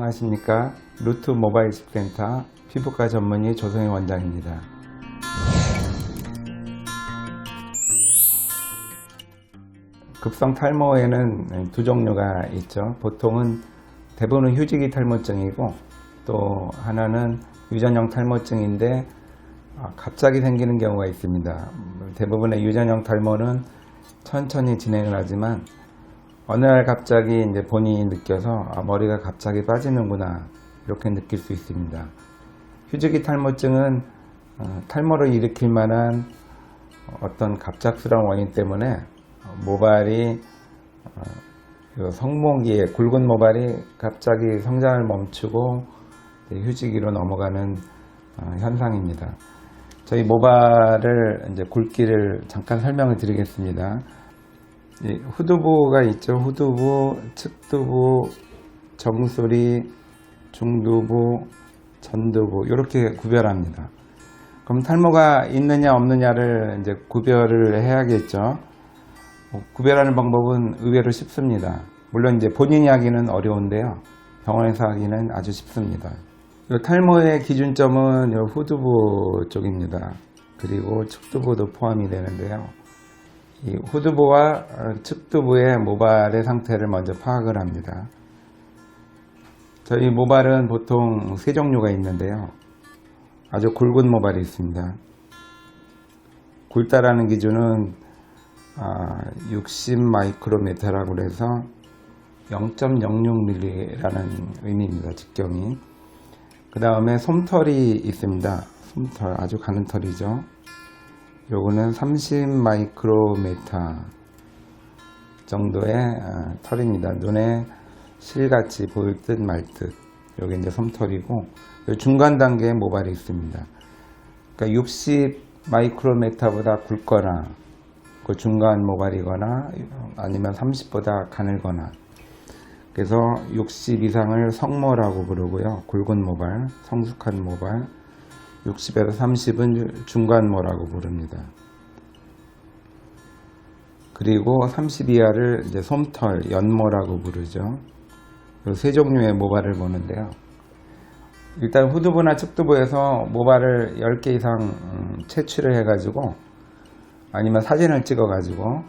안녕하십니까. 루트 모바일 습센터 피부과 전문의 조성희 원장입니다. 급성 탈모에는 두 종류가 있죠. 보통은 대부분은 휴지기 탈모증이고 또 하나는 유전형 탈모증인데 갑자기 생기는 경우가 있습니다. 대부분의 유전형 탈모는 천천히 진행을 하지만 어느 날 갑자기 이제 본인이 느껴서 머리가 갑자기 빠지는구나 이렇게 느낄 수 있습니다. 휴지기 탈모증은 탈모를 일으킬 만한 어떤 갑작스러운 원인 때문에 모발이 성모기에 굵은 모발이 갑자기 성장을 멈추고 휴지기로 넘어가는 현상입니다. 저희 모발을 이제 굵기를 잠깐 설명을 드리겠습니다. 후두부가 있죠. 후두부, 측두부, 정수리, 중두부, 전두부 이렇게 구별합니다. 그럼 탈모가 있느냐 없느냐를 이제 구별을 해야겠죠. 구별하는 방법은 의외로 쉽습니다. 물론 이제 본인이 하기는 어려운데요. 병원에서 하기는 아주 쉽습니다. 탈모의 기준점은 후두부 쪽입니다. 그리고 측두부도 포함이 되는데요. 이 후두부와 측두부의 모발의 상태를 먼저 파악을 합니다. 저희 모발은 보통 세 종류가 있는데요. 아주 굵은 모발이 있습니다. 굵다라는 기준은 60 마이크로메타라고 해서 0.06mm라는 의미입니다. 직경이. 그 다음에 솜털이 있습니다. 솜털, 아주 가는 털이죠. 요거는 30 마이크로메타 정도의 털입니다. 눈에 실같이 보일 듯 말 듯. 요게 이제 솜털이고, 요 중간 단계의 모발이 있습니다. 그러니까 60 마이크로메타보다 굵거나, 그 중간 모발이거나, 아니면 30보다 가늘거나. 그래서 60 이상을 성모라고 부르고요. 굵은 모발, 성숙한 모발. 60에서 30은 중간모라고 부릅니다. 그리고 30 이하를 이제 솜털, 연모라고 부르죠. 이 세 종류의 모발을 보는데요. 일단 후두부나 측두부에서 모발을 10개 이상 채취를 해가지고 아니면 사진을 찍어가지고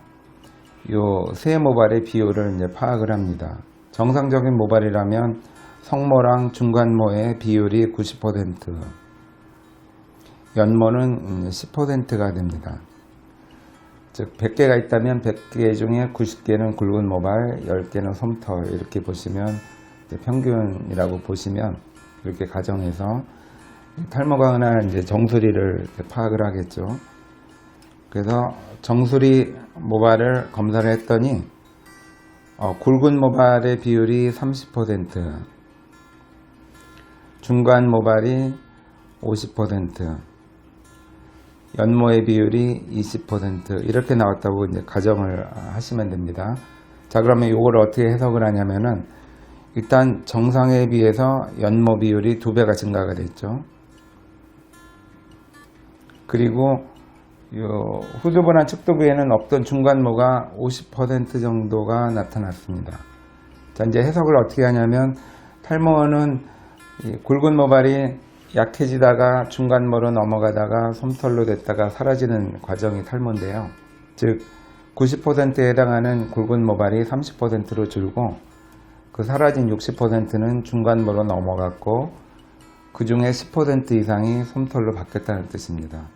이 세 모발의 비율을 이제 파악을 합니다. 정상적인 모발이라면 성모랑 중간모의 비율이 90%, 연모는 10%가 됩니다. 즉 100개가 있다면 100개 중에 90개는 굵은 모발, 10개는 솜털 이렇게 보시면 평균이라고 보시면 이렇게 가정해서 탈모가 흔한 이제 정수리를 파악을 하겠죠. 그래서 정수리 모발을 검사를 했더니 굵은 모발의 비율이 30%, 중간 모발이 50%, 연모의 비율이 20% 이렇게 나왔다고 이제 가정을 하시면 됩니다. 자, 그러면 이걸 어떻게 해석을 하냐면은 일단 정상에 비해서 연모 비율이 2배가 증가가 됐죠. 그리고 요 후두부나 측두부에는 없던 중간모가 50% 정도가 나타났습니다. 자, 이제 해석을 어떻게 하냐면 탈모는 이 굵은 모발이 약해지다가 중간모로 넘어가다가 솜털로 됐다가 사라지는 과정이 탈모인데요. 즉 90%에 해당하는 굵은 모발이 30%로 줄고 그 사라진 60%는 중간모로 넘어갔고 그 중에 10% 이상이 솜털로 바뀌었다는 뜻입니다.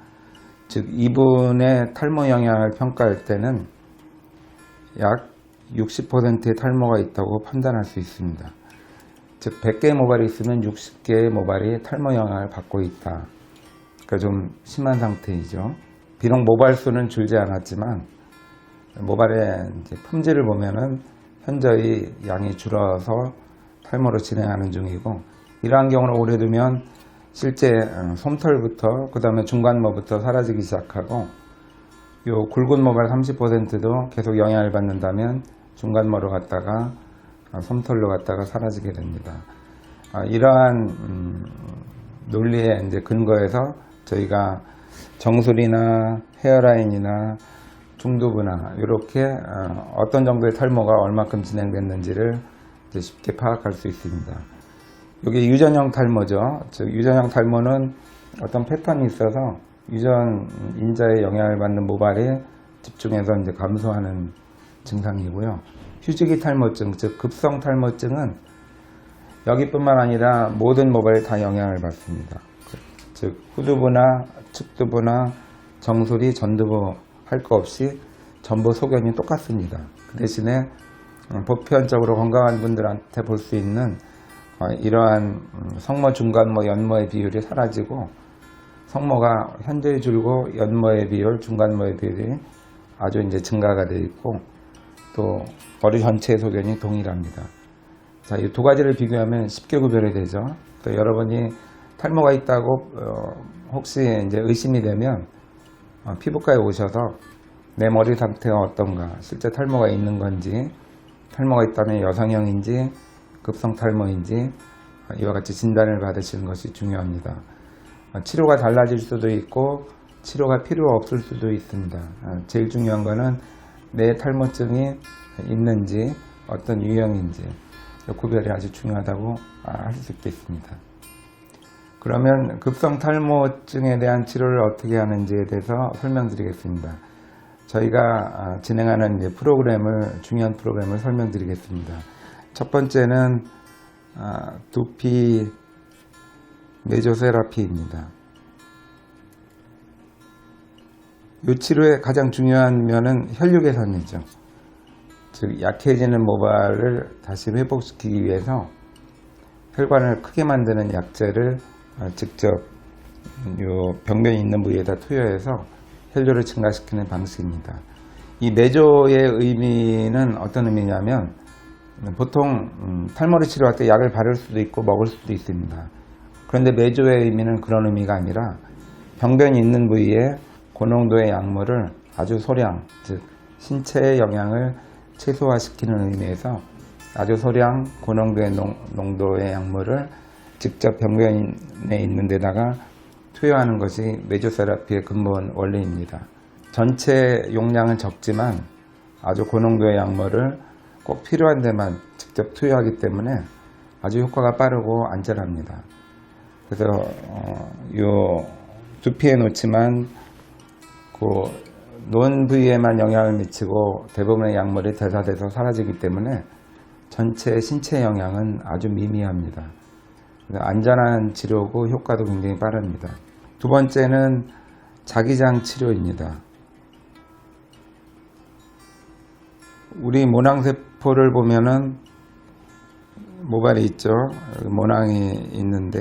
즉 이분의 탈모 영향을 평가할 때는 약 60%의 탈모가 있다고 판단할 수 있습니다. 즉 100개의 모발이 있으면 60개의 모발이 탈모 영향을 받고 있다. 그러니까 좀 심한 상태이죠. 비록 모발 수는 줄지 않았지만 모발의 이제 품질을 보면은 현저히 양이 줄어서 탈모로 진행하는 중이고, 이러한 경우를 오래 두면 실제 솜털부터 그 다음에 중간모부터 사라지기 시작하고 요 굵은 모발 30%도 계속 영향을 받는다면 중간모로 갔다가 솜털로 갔다가 사라지게 됩니다. 이러한 논리에 이제 근거해서 저희가 정수리나 헤어라인이나 중두부나 이렇게 어떤 정도의 탈모가 얼마큼 진행됐는지를 이제 쉽게 파악할 수 있습니다. 이게 유전형 탈모죠. 즉 유전형 탈모는 어떤 패턴이 있어서 유전 인자의 영향을 받는 모발에 집중해서 이제 감소하는 증상이고요. 휴지기 탈모증, 즉 급성 탈모증은 여기뿐만 아니라 모든 모발에 다 영향을 받습니다. 즉 후두부나 측두부나 정수리, 전두부 할 거 없이 전부 소견이 똑같습니다. 그 대신에 보편적으로 건강한 분들한테 볼 수 있는 이러한 성모, 중간모, 연모의 비율이 사라지고 성모가 현저히 줄고 연모의 비율, 중간모의 비율이 아주 이제 증가가 되어 있고 또 머리 전체의 소견이 동일합니다. 자, 이 두 가지를 비교하면 쉽게 구별이 되죠. 또 여러분이 탈모가 있다고 혹시 이제 의심이 되면 피부과에 오셔서 내 머리 상태가 어떤가, 실제 탈모가 있는 건지, 탈모가 있다면 여성형인지 급성 탈모인지 이와 같이 진단을 받으시는 것이 중요합니다. 치료가 달라질 수도 있고 치료가 필요 없을 수도 있습니다. 제일 중요한 거는 내 탈모증이 있는지 어떤 유형인지 구별이 아주 중요하다고 할 수 있겠습니다. 그러면 급성 탈모증에 대한 치료를 어떻게 하는지에 대해서 설명드리겠습니다. 저희가 진행하는 이제 중요한 프로그램을 설명드리겠습니다. 첫 번째는 두피 메조세라피입니다. 이 치료의 가장 중요한 면은 혈류 개선이죠. 즉 약해지는 모발을 다시 회복시키기 위해서 혈관을 크게 만드는 약재를 직접 요 병변이 있는 부위에다 투여해서 혈류를 증가시키는 방식입니다. 이 메조의 의미는 어떤 의미냐면 보통 탈모를 치료할 때 약을 바를 수도 있고 먹을 수도 있습니다. 그런데 메조의 의미는 그런 의미가 아니라 병변이 있는 부위에 고농도의 약물을 아주 소량, 즉 신체의 영향을 최소화시키는 의미에서 아주 소량 고농도의 농도의 약물을 직접 병변에 있는 데다가 투여하는 것이 메조세라피의 근본 원리입니다. 전체 용량은 적지만 아주 고농도의 약물을 꼭 필요한 데만 직접 투여하기 때문에 아주 효과가 빠르고 안전합니다. 그래서 요 두피에 놓지만 그 논 부위에만 영향을 미치고 대부분의 약물이 대사돼서 사라지기 때문에 전체 신체 영향은 아주 미미합니다. 안전한 치료고 효과도 굉장히 빠릅니다. 두 번째는 자기장 치료입니다. 우리 모낭세포를 보면은 모발이 있죠. 모낭이 있는데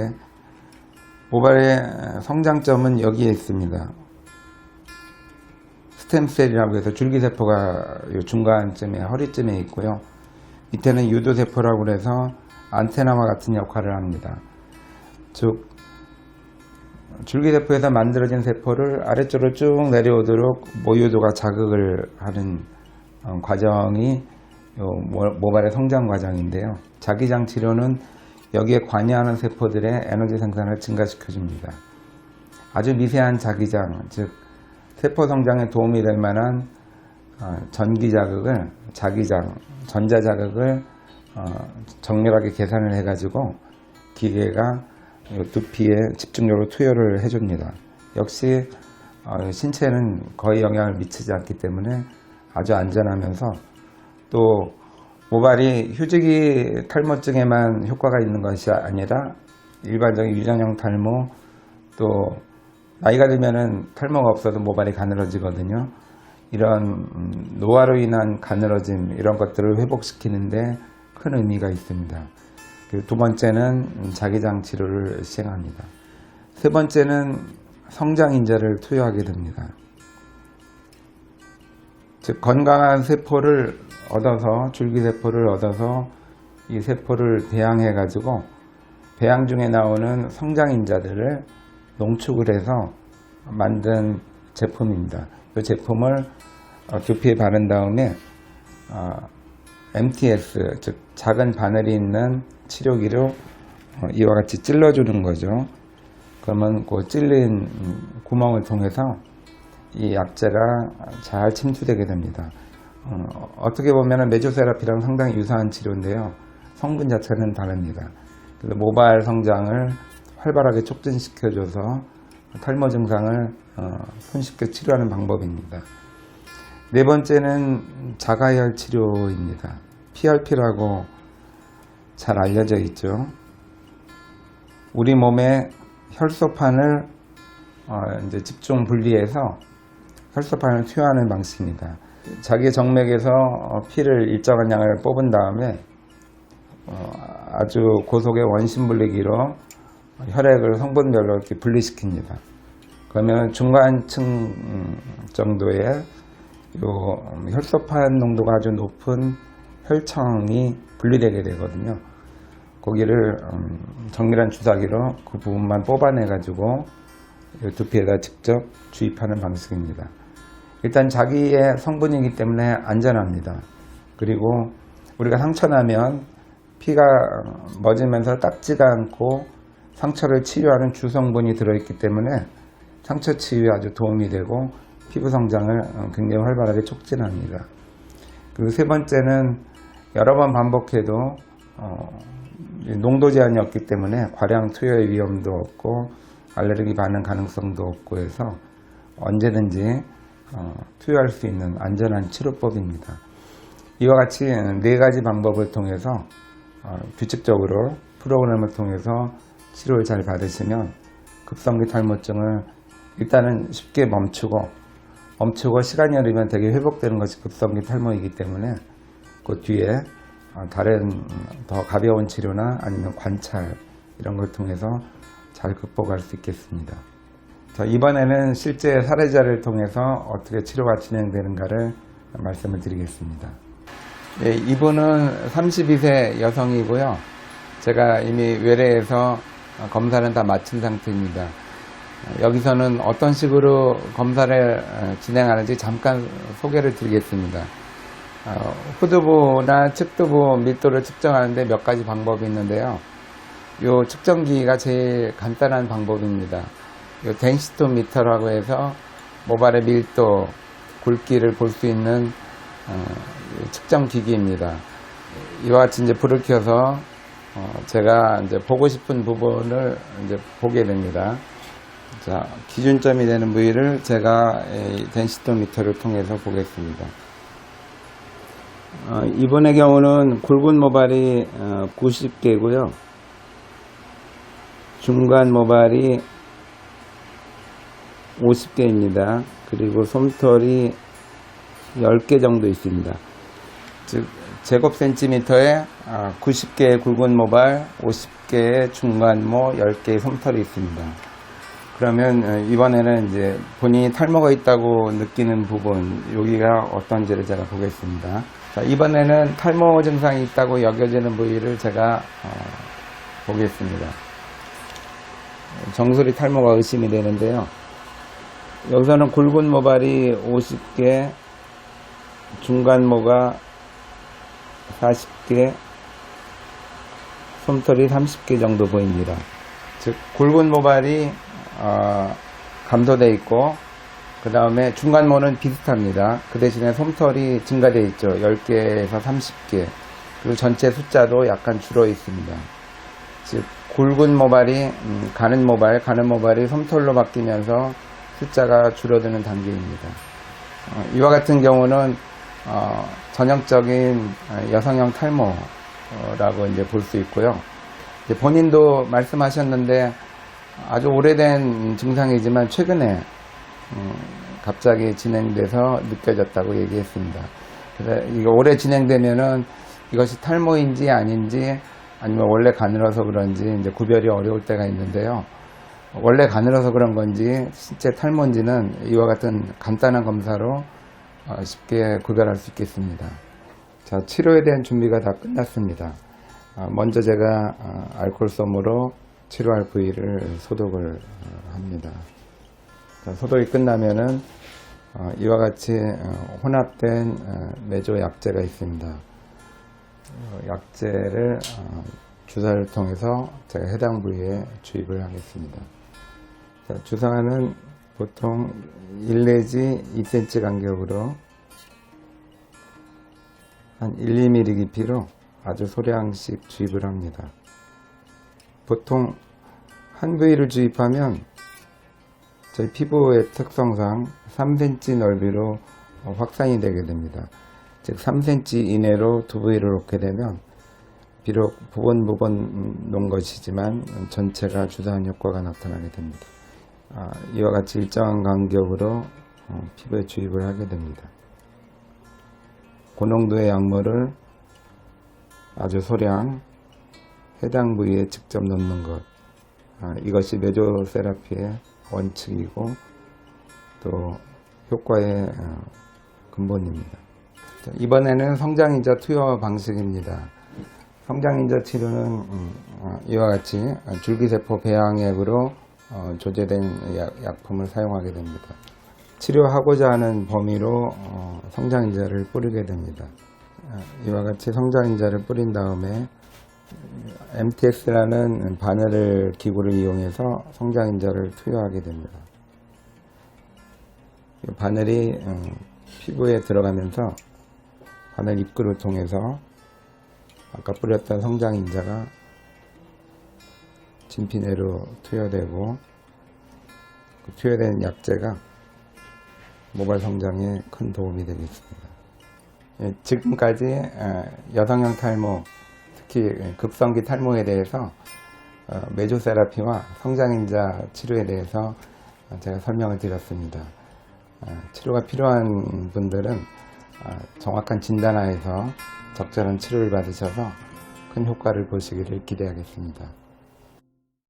모발의 성장점은 여기에 있습니다. 스템셀이라고 해서 줄기세포가 중간쯤에 허리쯤에 있고요. 밑에는 유도세포라고 해서 안테나와 같은 역할을 합니다. 즉 줄기세포에서 만들어진 세포를 아래쪽으로 쭉 내려오도록 모유도가 자극을 하는 과정이 모발의 성장 과정인데요. 자기장 치료는 여기에 관여하는 세포들의 에너지 생산을 증가시켜줍니다. 아주 미세한 자기장, 즉 세포 성장에 도움이 될 만한 전기 자극을, 자기장, 전자 자극을 정밀하게 계산을 해가지고 기계가 두피에 집중적으로 투여를 해줍니다. 역시 신체는 거의 영향을 미치지 않기 때문에 아주 안전하면서 또 모발이 휴지기 탈모증에만 효과가 있는 것이 아니라 일반적인 유전형 탈모, 또 나이가 들면은 탈모가 없어도 모발이 가늘어지거든요. 이런 노화로 인한 가늘어짐, 이런 것들을 회복시키는데 큰 의미가 있습니다. 두 번째는 자기장 치료를 시행합니다. 세 번째는 성장인자를 투여하게 됩니다. 즉 건강한 세포를 얻어서, 줄기세포를 얻어서 이 세포를 배양해 가지고 배양 중에 나오는 성장인자들을 농축을 해서 만든 제품입니다. 이 제품을 두피에 바른 다음에 MTS, 즉 작은 바늘이 있는 치료기로 이와 같이 찔러주는 거죠. 그러면 그 찔린 구멍을 통해서 이 약재가 잘 침투되게 됩니다. 어떻게 보면 메조세라피랑 상당히 유사한 치료인데요. 성분 자체는 다릅니다. 그래서 모발 성장을 활발하게 촉진시켜줘서 탈모 증상을 손쉽게 치료하는 방법입니다. 네 번째는 자가혈 치료입니다. PRP라고 잘 알려져 있죠. 우리 몸의 혈소판을 이제 집중 분리해서 혈소판을 투여하는 방식입니다. 자기 정맥에서 피를 일정한 양을 뽑은 다음에 아주 고속의 원심 분리기로 혈액을 성분별로 이렇게 분리시킵니다. 그러면 중간층 정도의 요 혈소판 농도가 아주 높은 혈청이 분리되게 되거든요. 거기를 정밀한 주사기로 그 부분만 뽑아내 가지고 두피에다 직접 주입하는 방식입니다. 일단 자기의 성분이기 때문에 안전합니다. 그리고 우리가 상처나면 피가 멎으면서 닦지가 않고 상처를 치유하는 주성분이 들어있기 때문에 상처 치유에 아주 도움이 되고 피부 성장을 굉장히 활발하게 촉진합니다. 그리고 세 번째는 여러 번 반복해도 농도 제한이 없기 때문에 과량 투여의 위험도 없고 알레르기 반응 가능성도 없고 해서 언제든지 투여할 수 있는 안전한 치료법입니다. 이와 같이 네 가지 방법을 통해서 규칙적으로 프로그램을 통해서 치료를 잘 받으시면 급성기 탈모증을 일단은 쉽게 멈추고 시간이 흐르면 되게 회복되는 것이 급성기 탈모이기 때문에 그 뒤에 다른 더 가벼운 치료나 아니면 관찰 이런 걸 통해서 잘 극복할 수 있겠습니다. 자, 이번에는 실제 사례자를 통해서 어떻게 치료가 진행되는가를 말씀을 드리겠습니다. 예, 이분은 32세 여성이고요. 제가 이미 외래에서 검사는 다 마친 상태입니다. 여기서는 어떤 식으로 검사를 진행하는지 잠깐 소개를 드리겠습니다. 후두부나 측두부 밀도를 측정하는데 몇 가지 방법이 있는데요. 이 측정기가 제일 간단한 방법입니다. 이 덴시토미터라고 해서 모발의 밀도, 굵기를 볼 수 있는 측정 기기입니다. 이와 같이 이제 불을 켜서 제가 이제 보고 싶은 부분을 이제 보게 됩니다. 자, 기준점이 되는 부위를 제가 덴시토미터를 통해서 보겠습니다. 이번의 경우는 굵은 모발이 90개고요. 중간 모발이 50개입니다. 그리고 솜털이 10개 정도 있습니다. 즉 제곱센티미터에 90개의 굵은 모발, 50개의 중간모, 10개의 솜털이 있습니다. 그러면 이번에는 이제 본인이 탈모가 있다고 느끼는 부분, 여기가 어떤지를 제가 보겠습니다. 자, 이번에는 탈모 증상이 있다고 여겨지는 부위를 제가 보겠습니다. 정수리 탈모가 의심이 되는데요. 여기서는 굵은 모발이 50개, 중간모가 40개, 솜털이 30개 정도 보입니다. 즉 굵은 모발이 감소되어 있고 그 다음에 중간모는 비슷합니다. 그 대신에 솜털이 증가되어 있죠. 10개에서 30개. 그리고 전체 숫자도 약간 줄어 있습니다. 즉 굵은 모발이 가는 모발이 솜털로 바뀌면서 숫자가 줄어드는 단계입니다. 이와 같은 경우는 전형적인 여성형 탈모라고 이제 볼 수 있고요. 이제 본인도 말씀하셨는데 아주 오래된 증상이지만 최근에 갑자기 진행돼서 느껴졌다고 얘기했습니다. 그래서 이거 오래 진행되면은 이것이 탈모인지 아닌지 아니면 원래 가늘어서 그런지 이제 구별이 어려울 때가 있는데요. 원래 가늘어서 그런 건지 실제 탈모인지는 이와 같은 간단한 검사로 쉽게 구별할 수 있겠습니다. 자, 치료에 대한 준비가 다 끝났습니다. 먼저 제가 알코올솜으로 치료할 부위를 소독을 합니다. 자, 소독이 끝나면은 이와 같이 혼합된 메조 약제가 있습니다. 약제를 주사를 통해서 제가 해당 부위에 주입을 하겠습니다. 자, 주사는 보통 1 내지 2cm 간격으로 한 1, 2mm 깊이로 아주 소량씩 주입을 합니다. 보통 한 부위를 주입하면 저희 피부의 특성상 3cm 넓이로 확산이 되게 됩니다. 즉 3cm 이내로 두 부위를 놓게 되면 비록 부분 놓은 것이지만 전체가 주사한 효과가 나타나게 됩니다. 이와 같이 일정한 간격으로 피부에 주입을 하게 됩니다. 고농도의 약물을 아주 소량 해당 부위에 직접 넣는 것, 이것이 메조세라피의 원칙이고 또 효과의 근본입니다. 이번에는 성장인자 투여 방식입니다. 성장인자 치료는 이와 같이 줄기세포 배양액으로 조제된 약품을 사용하게 됩니다. 치료하고자 하는 범위로 성장인자를 뿌리게 됩니다. 이와 같이 성장인자를 뿌린 다음에 MTX라는 바늘 기구를 이용해서 성장인자를 투여하게 됩니다. 이 바늘이 피부에 들어가면서 바늘 입구를 통해서 아까 뿌렸던 성장인자가 진피 내로 투여되고 그 투여된 약재가 모발 성장에 큰 도움이 되겠습니다. 지금까지 여성형 탈모, 특히 급성기 탈모에 대해서 메조세라피와 성장인자 치료에 대해서 제가 설명을 드렸습니다. 치료가 필요한 분들은 정확한 진단하에서 적절한 치료를 받으셔서 큰 효과를 보시기를 기대하겠습니다.